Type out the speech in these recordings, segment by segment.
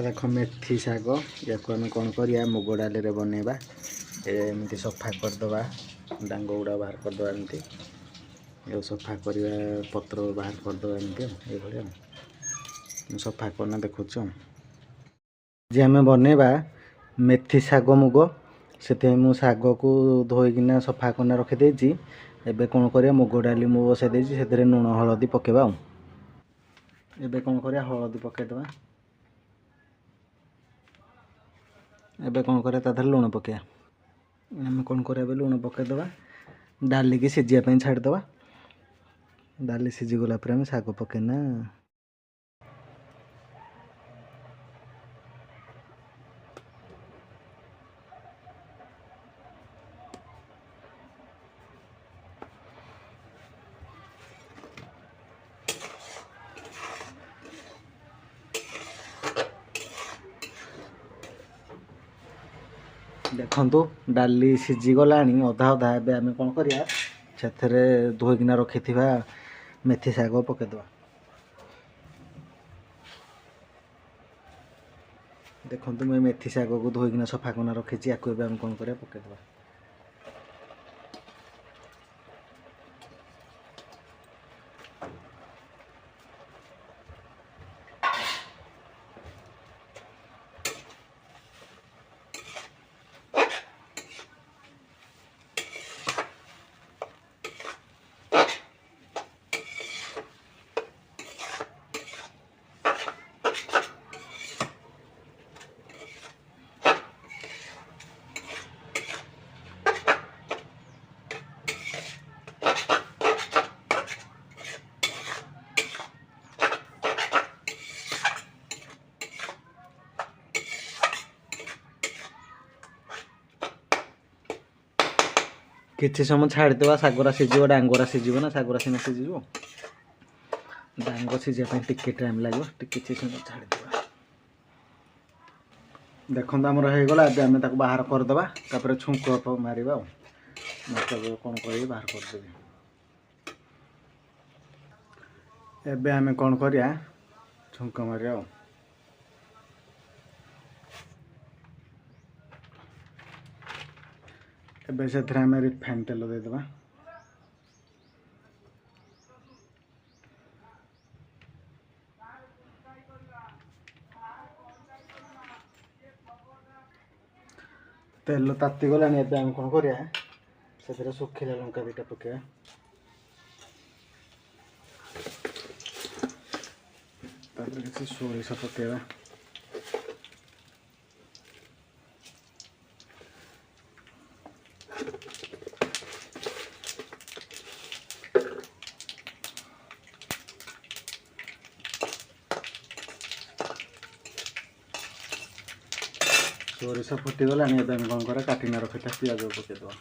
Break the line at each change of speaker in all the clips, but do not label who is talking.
देख मेथी शाग या आम कौन करिया मुग डाली रे बनइबा एमती सफा करदे डांग गुड़ा बाहर करदे एमती सफा करवा पत्र बाहर करदे एमती ये सफा करना देखुच जी आम बनइबा मेथी शाग मुग से मु शाग को धोईकिना सफा करना रखीदे एबे कौन करिया मुग डाली मु बसई से लुण हलदी पकेबा एबे कौन करिया हलदी पकेदबा एबे कौन करिया ताधर लुण पकेया आम कौन करिया लुण पकेदबा डाली की सीझापी छाड़ीदबा डाली सीझी गला पर आम शाग पकेना देखु डाली सीझीगला अधा अधा एवं आम कौन करिया से धोईकिना रखी मेथी शाग पकेदबा देखु मैं मेथी शाग को धोईकिना सफा करना रखी या कौन करिया पकेदबा किसी समय छाड़ीदे शागरा सीझे डांगरा सीझे ना शागरा सीना सीझ डांग सीझा टिके टाइम लगे किसी समय छाड़ीदे देखो आमर होगला आम बाहर करदे छुंक मार कौन कर बाहर करदेवी एबे आम कौन करिया छुंक मारिया एबे से आम रिफाइन तेल देदेबा तेल ताती गला आम कौन करिया से सुखिला लंका दीटा पकेया किसी सोरिष पकेवा सोरिष फुटीगला कौन कर काटिना रखीता पियाज पकेदबा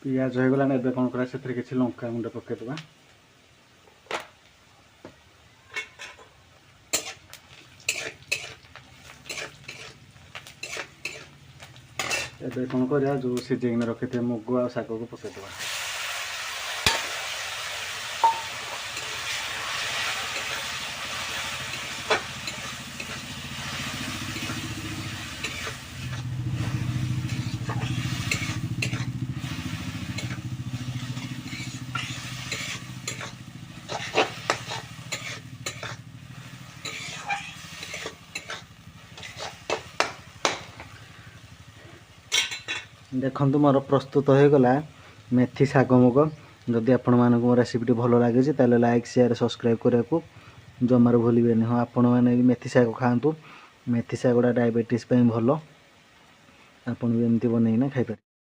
पियाज होगला ना कौन करा से किसी लंका गुंड पकेदबा एबे कौन करिया जो सीझेकिना रखी मुग आ शाग को पकेदबा देखु मोर प्रस्तुत होगला मेथी शाग मुग जदि आपण मानक मो रेसिपीटी भल लगे ताले लाइक शेयर सब्सक्राइब करने को जमार भूलें। हाँ आपण मैंने मेथी शाग खातु मेथी शागुड़ा डायबिटीज भल आपन भी एमती बनईना खाई पारे।